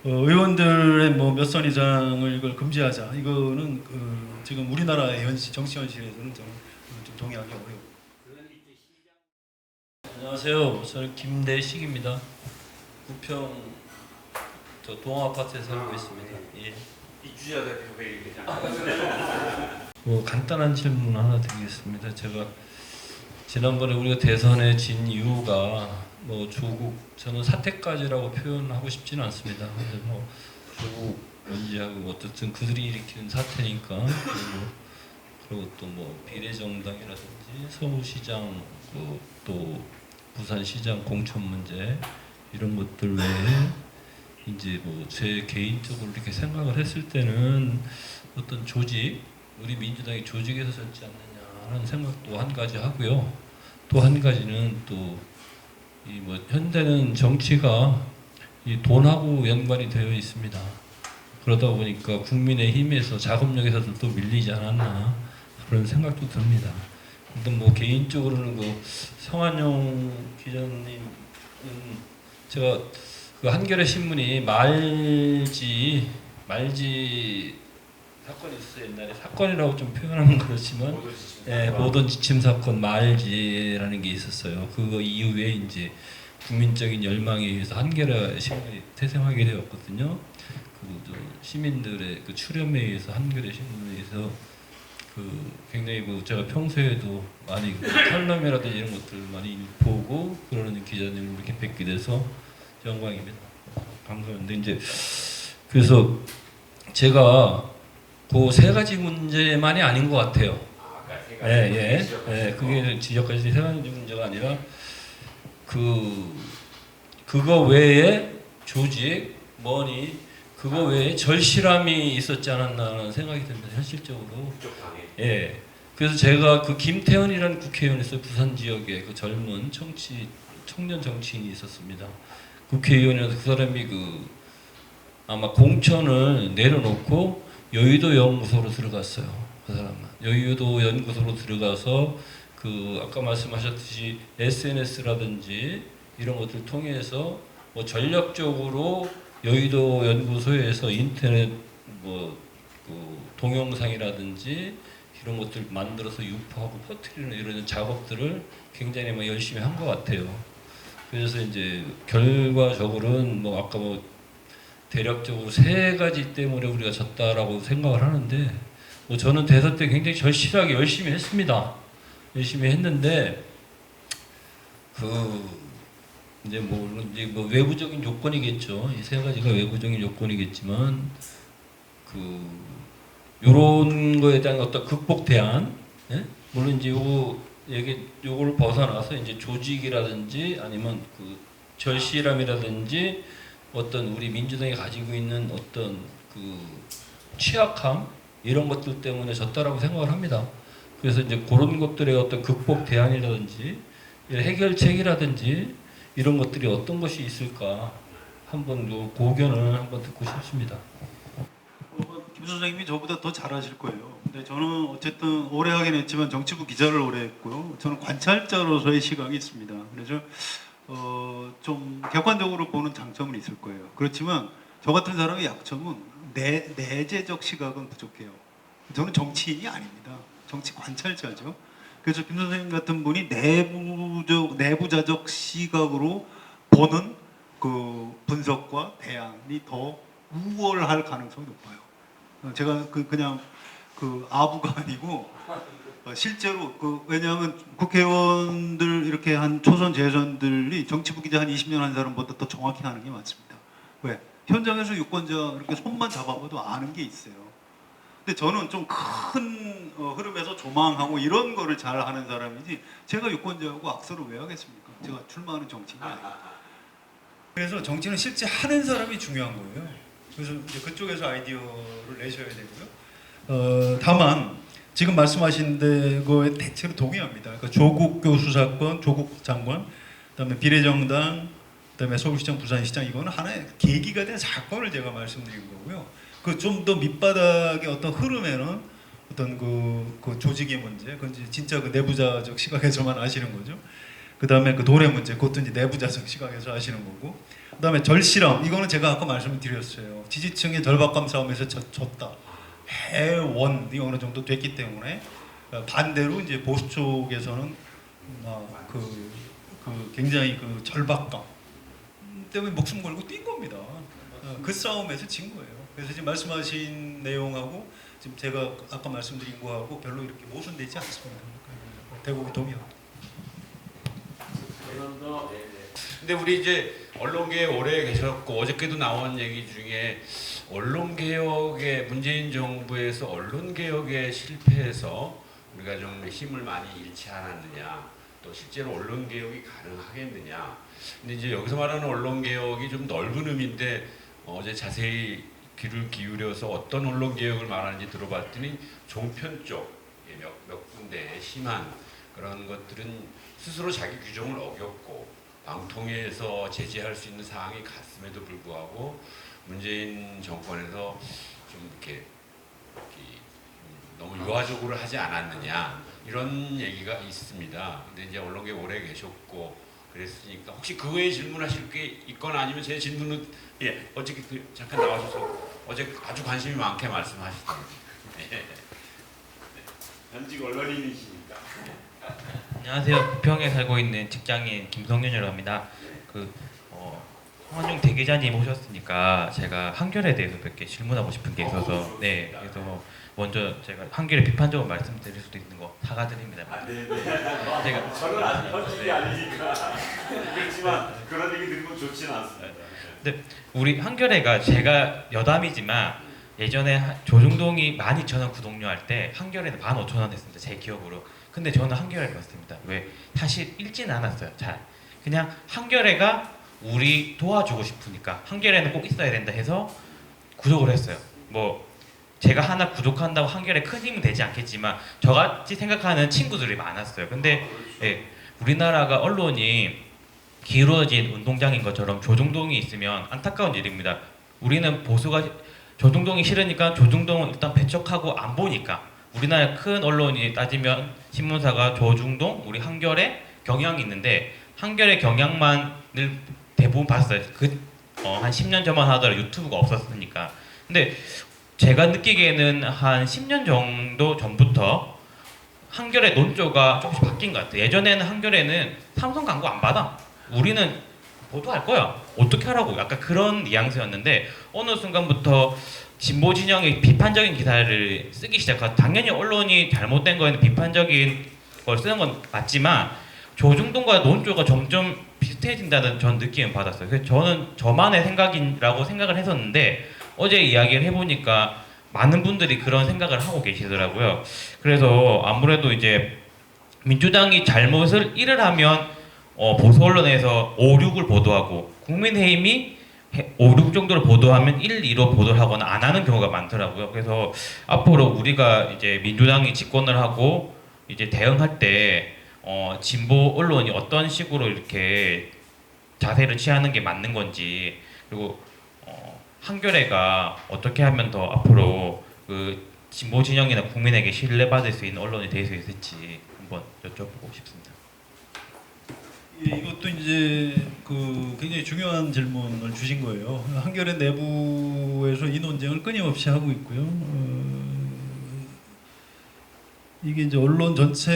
의원들의 뭐 몇 선 이상을 이걸 금지하자 이거는 지금 우리나라의 정치 현실에서는 저는 좀 동의하기 어려워요. 안녕하세요. 저는 김대식입니다. 부평 저 동아 아파트에 살고 있습니다. 예. 이주자 대표가 얘기잖아요. 뭐 간단한 질문 하나 드리겠습니다. 제가 지난번에 우리가 대선에 진 이유가 뭐 조국 저는 사태까지라고 표현하고 싶지는 않습니다. 근데 뭐 조국 원지하고 어쨌든 그들이 일으키는 사태니까 그리고 또 뭐 비례정당이라든지 서울시장 또 부산시장 공천 문제 이런 것들 외에 이제 뭐 제 개인적으로 이렇게 생각을 했을 때는 어떤 조직 우리 민주당이 조직에서 졌지 않느냐라는 생각도 한 가지 하고요. 또 한 가지는 또 이 뭐 현대는 정치가 이 돈하고 연관이 되어 있습니다. 그러다 보니까 국민의힘에서 자금력에서도 또 밀리지 않았나 그런 생각도 듭니다. 근데 뭐 개인적으로는 그 성한용 기자님은 제가 그 한겨레 신문이 말지 사건이 있었어요. 옛날에 사건이라고 좀 표현하는 그렇지만 모든 지침 사건 말지라는 게 있었어요. 그거 이후에 이제 국민적인 열망에 의해서 한겨레 신문이 태생하게 되었거든요. 그 시민들의 그 출연에 의해서 한겨레 신문에서 굉장히 제가 평소에도 많이 칼럼이라든지 이런 것들 많이 보고 그러는 기자님을 이렇게 뵙게 돼서 영광입니다. 감사합니다. 이제 그래서 제가 그 세 가지 문제만이 아닌 것 같아요. 그게 지적까지 세 가지 문제가 아니라 그거 외에 조직, 머니, 그거 외에 절실함이 있었지 않았나라는 생각이 듭니다. 현실적으로. 예. 그래서 제가 김태현이라는 국회의원이 있어요. 부산 지역에 그 젊은 청년 정치인이 있었습니다. 국회의원이라서 그 사람이 아마 공천을 내려놓고 여의도 연구소로 들어갔어요. 그 사람은 여의도 연구소로 들어가서 아까 말씀하셨듯이 SNS라든지 이런 것들 통해서 전략적으로 여의도 연구소에서 인터넷 동영상이라든지 이런 것들 만들어서 유포하고 퍼뜨리는 이런 작업들을 굉장히 열심히 한 것 같아요. 그래서 이제 결과적으로는 아까 대략적으로 세 가지 때문에 우리가 졌다라고 생각을 하는데 저는 대선 때 굉장히 절실하게 열심히 했습니다. 열심히 했는데 이제 외부적인 요건이겠죠. 이 세 가지가 외부적인 요건이겠지만 요런 거에 대한 어떤 극복 대안, 예? 물론 이제 요걸 벗어나서 이제 조직이라든지 아니면 절실함이라든지 어떤 우리 민주당이 가지고 있는 어떤 취약함 이런 것들 때문에 졌다라고 생각을 합니다. 그래서 이제 그런 것들의 어떤 극복 대안이라든지 해결책이라든지 이런 것들이 어떤 것이 있을까 한번 고견을 한번 듣고 싶습니다. 김 선생님이 저보다 더 잘하실 거예요. 근데 저는 어쨌든 오래 하긴 했지만 정치부 기자를 오래 했고요. 저는 관찰자로서의 시각이 있습니다. 그래서 좀 객관적으로 보는 장점은 있을 거예요. 그렇지만 저 같은 사람의 약점은 내재적 시각은 부족해요. 저는 정치인이 아닙니다. 정치 관찰자죠. 그래서 김 선생님 같은 분이 내부자적 시각으로 보는 분석과 대안이 더 우월할 가능성이 높아요. 제가 그냥 아부가 아니고 실제로 왜냐하면 국회의원들 이렇게 한 초선 재선들이 정치부 기자 한 20년 한 사람보다 더 정확히 아는 게 많습니다. 왜? 현장에서 유권자 이렇게 손만 잡아봐도 아는 게 있어요. 근데 저는 좀 큰 흐름에서 조망하고 이런 거를 잘 하는 사람이지 제가 유권자하고 악수를 왜 하겠습니까? 제가 출마하는 정치인이 아니에요. 그래서 정치는 실제 하는 사람이 중요한 거예요. 그래서 이제 그쪽에서 아이디어를 내셔야 되고요. 다만 지금 말씀하신 거에 대체로 동의합니다. 그러니까 조국 교수 사건, 조국 장관, 그다음에 비례정당, 그다음에 서울시장, 부산시장 이거는 하나의 계기가 된 사건을 제가 말씀드린 거고요. 좀 더 밑바닥의 어떤 흐름에는 어떤 그 조직의 문제, 그건 진짜 내부자적 시각에서만 아시는 거죠. 그다음에 돈의 문제, 그것도 이제 내부자적 시각에서 아시는 거고. 그다음에 절실함, 이거는 제가 아까 말씀드렸어요. 지지층의 절박감 싸움에서 졌다. 해원이 어느 정도 됐기 때문에 반대로 이제 보수 쪽에서는 굉장히 절박감 때문에 목숨 걸고 뛴 겁니다. 그 싸움에서 진 거예요. 그래서 지금 말씀하신 내용하고 지금 제가 아까 말씀드린 거하고 별로 이렇게 모순되지 않습니다. 대부분 동의합니다. 근데 우리 이제 언론계에 오래 계셨고 어저께도 나온 얘기 중에 언론개혁에 문재인 정부에서 언론개혁에 실패해서 우리가 좀 힘을 많이 잃지 않았느냐, 또 실제로 언론개혁이 가능하겠느냐. 근데 이제 여기서 말하는 언론개혁이 좀 넓은 의미인데 어제 자세히 귀를 기울여서 어떤 언론개혁을 말하는지 들어봤더니 종편 쪽 몇 군데 심한 그런 것들은 스스로 자기 규정을 어겼고 방통위에서 제재할 수 있는 사항이 갔음에도 불구하고 문재인 정권에서 좀 이렇게 너무 유화적으로 하지 않았느냐 이런 얘기가 있습니다. 근데 이제 언론계 오래 계셨고 그랬으니까 혹시 그 외에 질문하실 게 있거나 아니면 제 질문은 어저께 잠깐 나와주셔서 어제 아주 관심이 많게 말씀하시더라고요. 현직 언론인이시니까. 안녕하세요. 부평에 살고 있는 직장인 김성윤이라고 합니다. 황원용 대기자님 오셨으니까 제가 한결에 대해서 몇 개 질문하고 싶은 게 있어서 네 그래서 먼저 제가 한결에 비판적으로 말씀드릴 수도 있는 거 사과드립니다. 제가 저는 아직 현실이 아니니까 그렇지만 그런 얘기 듣는 건 좋지는 않습니다. 우리 한결에가 제가 여담이지만 예전에 조중동이 12,000원 구독료 할 때 한결에는 15,000원 했습니다. 제 기억으로. 근데 저는 한결에 그렇습니다. 왜? 사실 읽지는 않았어요. 잘. 그냥 한결에가 우리 도와주고 싶으니까 한결에는 꼭 있어야 된다 해서 구독을 했어요. 뭐 제가 하나 구독한다고 한결에 큰 힘은 되지 않겠지만 저같이 생각하는 친구들이 많았어요. 근데 예, 우리나라가 언론이 기울어진 운동장인 것처럼 조중동이 있으면 안타까운 일입니다. 우리는 보수가 조중동이 싫으니까 조중동은 일단 배척하고 안 보니까 우리나라 큰 언론이 따지면 신문사가 조중동, 우리 한결의 경향이 있는데 한결의 경향만을 대부분 봤어요. 한 10년 전만 하더라도 유튜브가 없었으니까. 근데 제가 느끼기에는 한 10년 정도 전부터 한결의 논조가 조금씩 바뀐 것 같아요. 예전에는 한결에는 삼성 광고 안 받아. 우리는 보도할 거야. 어떻게 하라고. 약간 그런 뉘앙스였는데 어느 순간부터 진보 진영이 비판적인 기사를 쓰기 시작하고 당연히 언론이 잘못된 거에는 비판적인 걸 쓰는 건 맞지만 조중동과 논조가 점점 비슷해진다는 전 느낌을 받았어요. 그래서 저는 저만의 생각이라고 생각을 했었는데 어제 이야기를 해보니까 많은 분들이 그런 생각을 하고 계시더라고요. 그래서 아무래도 이제 민주당이 잘못을 1을 하면 보수 언론에서 5, 6을 보도하고 국민의힘이 5, 6 정도를 보도하면 1, 2로 보도를 하거나 안 하는 경우가 많더라고요. 그래서 앞으로 우리가 이제 민주당이 집권을 하고 이제 대응할 때 진보 언론이 어떤 식으로 이렇게 자세를 취하는 게 맞는 건지 그리고 한겨레가 어떻게 하면 더 앞으로 그 진보 진영이나 국민에게 신뢰받을 수 있는 언론이 될 수 있을지 한번 여쭤보고 싶습니다. 예, 이것도 이제 그 굉장히 중요한 질문을 주신 거예요. 한겨레 내부에서 이 논쟁을 끊임없이 하고 있고요. 이게 이제 언론 전체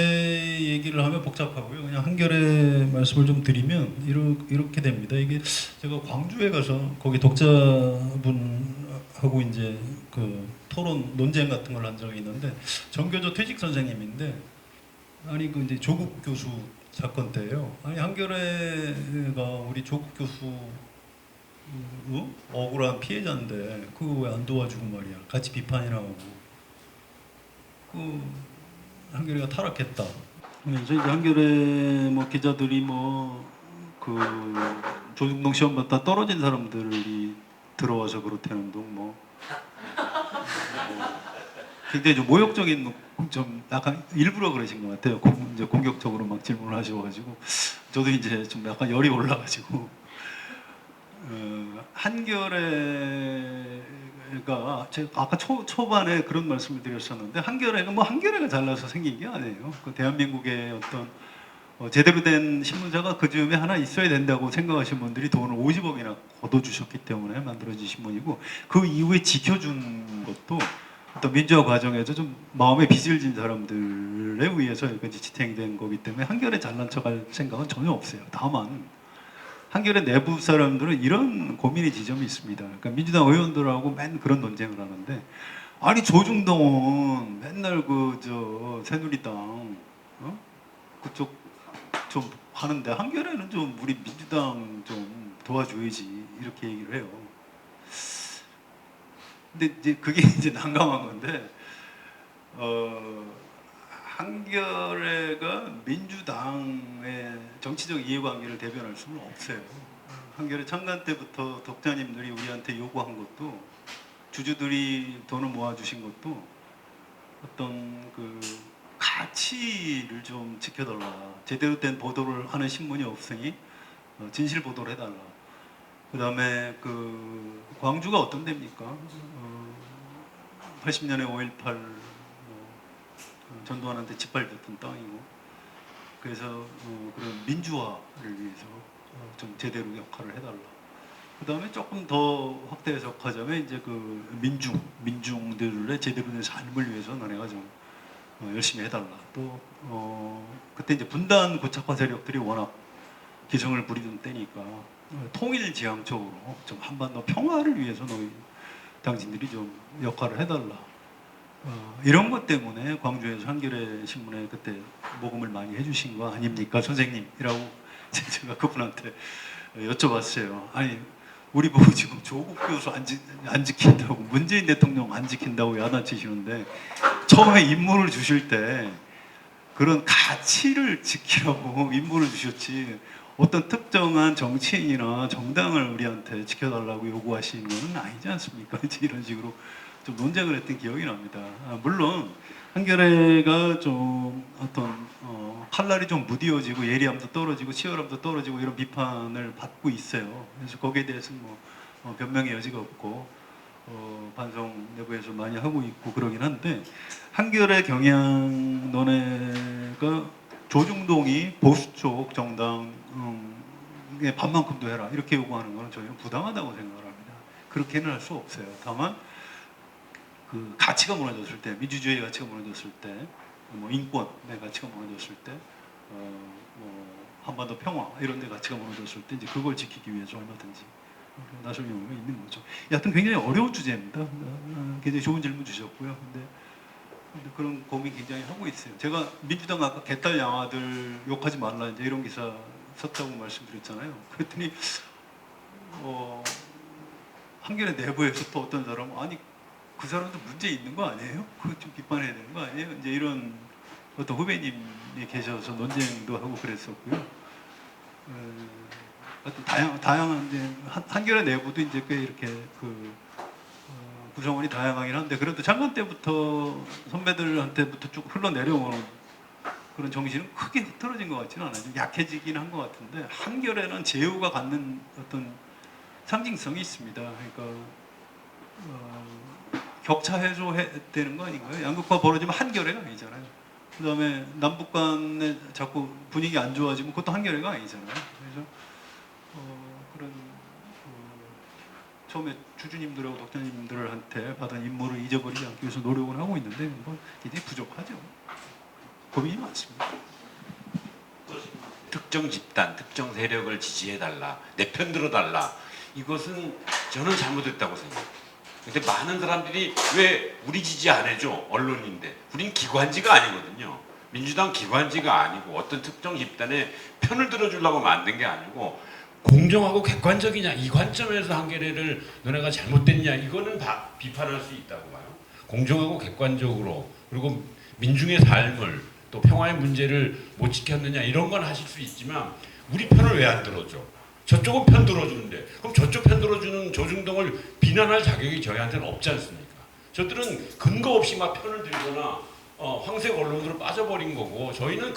얘기를 하면 복잡하고요. 그냥 한겨레 말씀을 좀 드리면 이렇게 됩니다. 이게 제가 광주에 가서 거기 독자분하고 이제 그 토론 논쟁 같은 걸 한 적이 있는데 정교조 퇴직 선생님인데 아니 그 이제 조국 교수 사건 때예요. 아니 한겨레가 우리 조국 교수 억울한 피해자인데 그거 왜 안 도와주고 말이야. 같이 비판이나 하고 그 한겨레가 타락했다. 그래서 이제 한겨레 뭐 기자들이 뭐 그 조중동 시험 봤다 떨어진 사람들이 들어와서 그렇다는 둥 굉장히 좀 모욕적인 좀 약간 일부러 그러신 것 같아요. 이제 공격적으로 막 질문을 하셔가지고 저도 이제 좀 약간 열이 올라가지고 한겨레가 제가 아까 초반에 그런 말씀을 드렸었는데 한겨레가 뭐 한겨레가 잘나서 생긴 게 아니에요. 그 대한민국의 어떤 제대로 된 신문사가 그 즈음에 하나 있어야 된다고 생각하시는 분들이 돈을 50억이나 걷어주셨기 때문에 만들어진 신문이고 그 이후에 지켜준 것도 어떤 민주화 과정에서 좀 마음에 빚을 진 사람들에 의해서 여기까지 지탱된 거기 때문에 한겨레 잘난 척할 생각은 전혀 없어요. 다만 한겨레 내부 사람들은 이런 고민의 지점이 있습니다. 그러니까 민주당 의원들하고 맨 그런 논쟁을 하는데 아니 조중동은 맨날 새누리당 그쪽 좀 하는데 한겨레는 좀 우리 민주당 좀 도와줘야지 이렇게 얘기를 해요. 근데 이제 그게 이제 난감한 건데 한겨레가 민주당의 정치적 이해관계를 대변할 수는 없어요. 한겨레 창간 때부터 독자님들이 우리한테 요구한 것도 주주들이 돈을 모아주신 것도 어떤 그 가치를 좀 지켜달라. 제대로 된 보도를 하는 신문이 없으니 진실 보도를 해달라. 그 다음에 그 광주가 어떤 데입니까? 80년에 5.18 전두환한테 짓밟혔던 땅이고 그래서 그런 민주화를 위해서 좀 제대로 역할을 해달라. 그 다음에 조금 더 확대해서 하자면 이제 그 민중들의 제대로 된 삶을 위해서 너네가 좀 열심히 해달라. 또 그때 이제 분단 고착화 세력들이 워낙 기성을 부리던 때니까 통일 지향적으로 좀 한반도 평화를 위해서 너희 당신들이 좀 역할을 해달라. 이런 것 때문에 광주에서 한겨레 신문에 그때 모금을 많이 해주신 거 아닙니까, 선생님이라고 제가 그분한테 여쭤봤어요. 아니 우리 보고 지금 조국 교수 안 지킨다고, 문재인 대통령 안 지킨다고 야단치시는데 처음에 임무를 주실 때 그런 가치를 지키라고 임무를 주셨지 어떤 특정한 정치인이나 정당을 우리한테 지켜달라고 요구하시는 건 아니지 않습니까? 이런 식으로 좀 논쟁을 했던 기억이 납니다. 물론 한겨레가 좀 어떤 칼날이 좀 무디어지고 예리함도 떨어지고 치열함도 떨어지고 이런 비판을 받고 있어요. 그래서 거기에 대해서는 뭐 변명의 여지가 없고 반성 내부에서 많이 하고 있고 그러긴 한데, 한겨레 경향 논의가 조중동이 보수 쪽 정당의 반만큼도 해라 이렇게 요구하는 것은 저희는 부당하다고 생각을 합니다. 그렇게는 할 수 없어요. 다만 그 가치가 무너졌을 때, 민주주의의 가치가 무너졌을 때, 뭐 인권의 가치가 무너졌을 때, 뭐 한반도 평화 이런 데 가치가 무너졌을 때 이제 그걸 지키기 위해서 얼마든지 나설 경우가 있는 거죠. 여하튼 굉장히 어려운 주제입니다. 굉장히 좋은 질문 주셨고요. 근데 그런 고민 굉장히 하고 있어요. 제가 민주당 아까 개딸 양아들 욕하지 말라 이제 이런 기사 썼다고 말씀드렸잖아요. 그랬더니 한겨레 내부에서 또 어떤 사람은 아니 그 사람도 문제 있는 거 아니에요? 그거 좀 비판해야 되는 거 아니에요? 이제 이런 어떤 후배님이 계셔서 논쟁도 하고 그랬었고요. 다양한 이제 한겨레 내부도 이제 꽤 이렇게 구성원이 다양하긴 한데 그래도 장관 때부터 선배들한테부터 쭉 흘러내려오는 그런 정신은 크게 흐트러진 것 같지는 않아요. 좀 약해지긴 한 것 같은데 한겨레는 제후가 갖는 어떤 상징성이 있습니다. 그러니까 격차 해소되는 거 아닌가요? 양극화 벌어지면 한겨레가 아니잖아요. 그 다음에 남북 간에 자꾸 분위기 안 좋아지면 그것도 한겨레가 아니잖아요. 그래서 그런 처음에 주주님들하고 독자님들한테 받은 임무를 잊어버리지 않기 위해서 노력을 하고 있는데 뭐 굉장히 부족하죠. 고민이 많습니다. 특정 집단, 특정 세력을 지지해달라, 내 편 들어달라, 이것은 저는 잘못했다고 생각해요. 근데 많은 사람들이 왜 우리 지지 안 해줘? 언론인데. 우린 기관지가 아니거든요. 민주당 기관지가 아니고 어떤 특정 집단의 편을 들어주려고 만든 게 아니고 공정하고 객관적이냐 이 관점에서 한겨레를 너네가 잘못됐냐 이거는 비판할 수 있다고 봐요. 공정하고 객관적으로, 그리고 민중의 삶을 또 평화의 문제를 못 지켰느냐 이런 건 하실 수 있지만 우리 편을 왜 안 들어줘? 저쪽은 편 들어주는데 그럼 저쪽 편 들어주는 조중동을 비난할 자격이 저희한테는 없지 않습니까? 저들은 근거 없이 막 편을 들거나 황색 언론으로 빠져버린 거고 저희는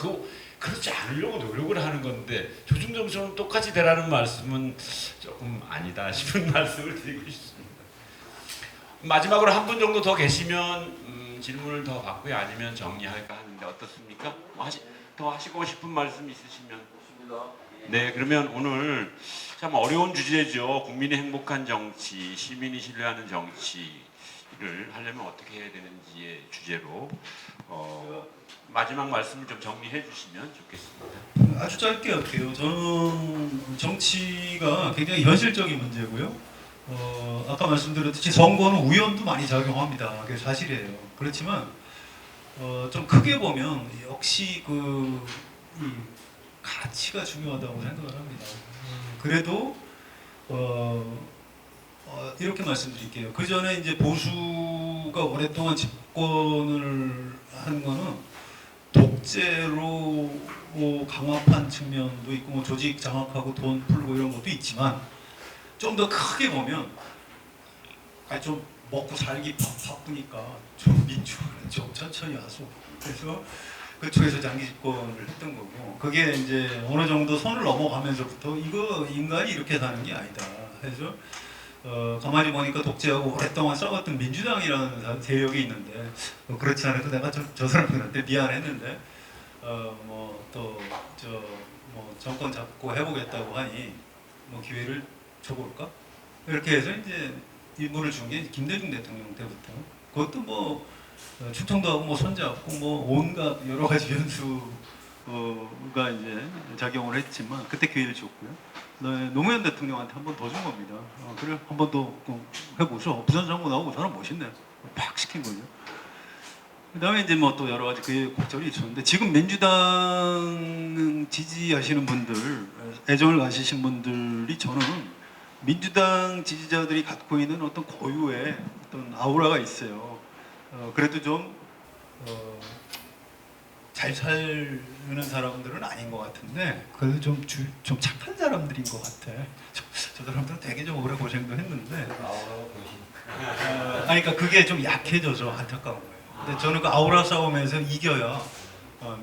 그렇지 않으려고 노력을 하는 건데 조중동처럼 똑같이 되라는 말씀은 조금 아니다 싶은 말씀을 드리고 싶습니다. 마지막으로 한 분 정도 더 계시면 질문을 더 받고요. 아니면 정리할까 하는데 어떻습니까? 더 하시고 싶은 말씀 있으시면. 네, 그러면 오늘 참 어려운 주제죠. 국민의 행복한 정치, 시민이 신뢰하는 정치를 하려면 어떻게 해야 되는지의 주제로 마지막 말씀을 좀 정리해 주시면 좋겠습니다. 아주 짧게 할게요. 저는 정치가 굉장히 현실적인 문제고요. 아까 말씀드렸듯이 선거는 우연도 많이 작용합니다. 그게 사실이에요. 그렇지만 좀 크게 보면 역시 이 가치가 중요하다고 생각을 합니다. 그래도 이렇게 말씀드릴게요. 그 전에 이제 보수가 오랫동안 집권을 한 거는 독재로 강압한 측면도 있고 뭐 조직 장악하고 돈 풀고 이런 것도 있지만 좀 더 크게 보면 좀 먹고 살기 바쁘니까 좀 민주화를 좀 천천히 하소. 그래서 그쪽에서 장기 집권을 했던 거고 그게 이제 어느 정도 선을 넘어가면서부터 이거 인간이 이렇게 사는 게 아니다. 그래서 가만히 보니까 독재하고 오랫동안 싸웠던 민주당이라는 세력이 있는데 그렇지 않아도 내가 저 사람들한테 미안했는데 정권 잡고 해보겠다고 하니 뭐 기회를 줘볼까? 이렇게 해서 이제 임무를 준 게 김대중 대통령 때부터 그것도 뭐 충청도 하고 뭐 손잡고 뭐 온갖 여러 가지 변수 가 이제 작용을 했지만 그때 기회를 줬고요. 노무현 대통령한테 한 번 더 준 겁니다. 그래 한 번 더 해보소. 부산장군 나오고 사람 멋있네. 팍 시킨 거죠. 그다음에 이제 뭐 또 여러 가지 그 곡절이 있었는데 지금 민주당 지지하시는 분들, 애정을 가지신 분들이 저는 민주당 지지자들이 갖고 있는 어떤 고유의 어떤 아우라가 있어요. 그래도 좀 잘 사는 사람들은 아닌 것 같은데 그래도 좀 착한 사람들인 것 같아. 저 사람들은 되게 좀 오래 고생도 했는데 아니 그러니까 그게 좀 약해져서 안타까운 거예요. 근데 저는 그 아우라 싸움에서 이겨야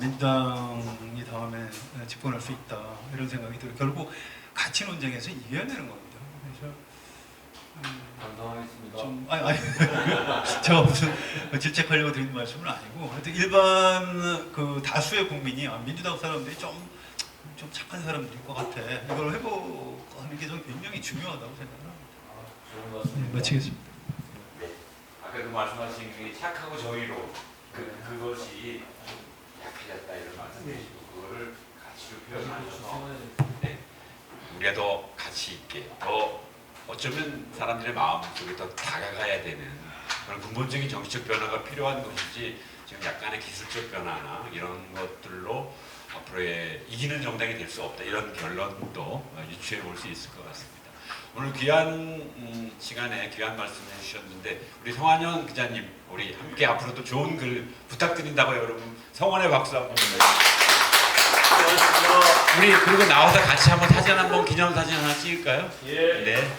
민주당이 다음에 집권할 수 있다 이런 생각이 들어요. 결국 가치 논쟁에서 이겨야 되는 겁니다. 그래서 감사하겠습니다. 좀 아니 제가 무슨 질책하려고 드리는 말씀은 아니고 하여튼 일반 그 다수의 국민이 민주당 사람들이 좀 착한 사람들일 것 같아. 이걸 회복하는 게 저는 굉장히 중요하다고 생각합니다. 좋은 말씀. 마치겠습니다. 아까 그 말씀하신 게 착하고 정의로 그것이 좀 약해졌다 이런 말씀이시고 그거를 가치로 표현하셔서 네. 우리가 더 가치 있게 더 어쩌면 사람들의 마음속에 더 다가가야 되는 그런 근본적인 정치적 변화가 필요한 것이지 지금 약간의 기술적 변화나 이런 것들로 앞으로의 이기는 정당이 될 수 없다 이런 결론도 유추해 볼 수 있을 것 같습니다. 오늘 귀한 시간에 귀한 말씀해 주셨는데 우리 성환영 기자님 우리 함께 앞으로도 좋은 글 부탁드린다고요. 여러분 성원의 박수 한번 우리 그리고 나와서 같이 한번 사진 한번 기념사진 하나 찍을까요? 예. 네.